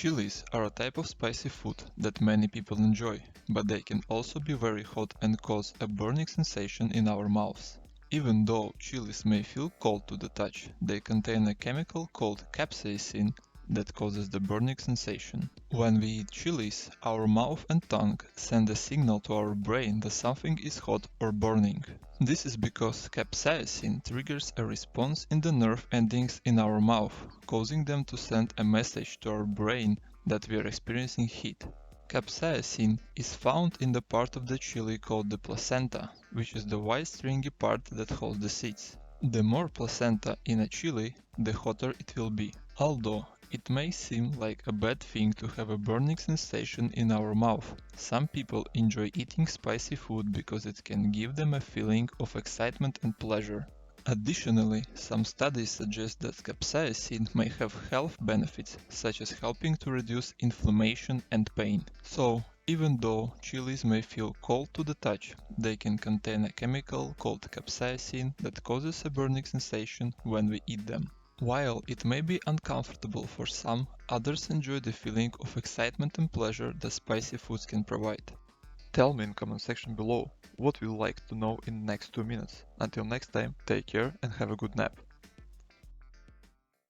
Chilies are a type of spicy food that many people enjoy, but they can also be very hot and cause a burning sensation in our mouths. Even though chilies may feel cold to the touch, they contain a chemical called capsaicin that causes the burning sensation. When we eat chilies, our mouth and tongue send a signal to our brain that something is hot or burning. This is because capsaicin triggers a response in the nerve endings in our mouth, causing them to send a message to our brain that we are experiencing heat. Capsaicin is found in the part of the chili called the placenta, which is the white stringy part that holds the seeds. The more placenta in a chili, the hotter it will be. Although it may seem like a bad thing to have a burning sensation in our mouth, some people enjoy eating spicy food because it can give them a feeling of excitement and pleasure. Additionally, some studies suggest that capsaicin may have health benefits, such as helping to reduce inflammation and pain. So, even though chilies may feel cold to the touch, they can contain a chemical called capsaicin that causes a burning sensation when we eat them. While it may be uncomfortable for some, others enjoy the feeling of excitement and pleasure that spicy foods can provide. Tell me in comment section below what you'd like to know in the next 2 minutes. Until next time, take care and have a good nap.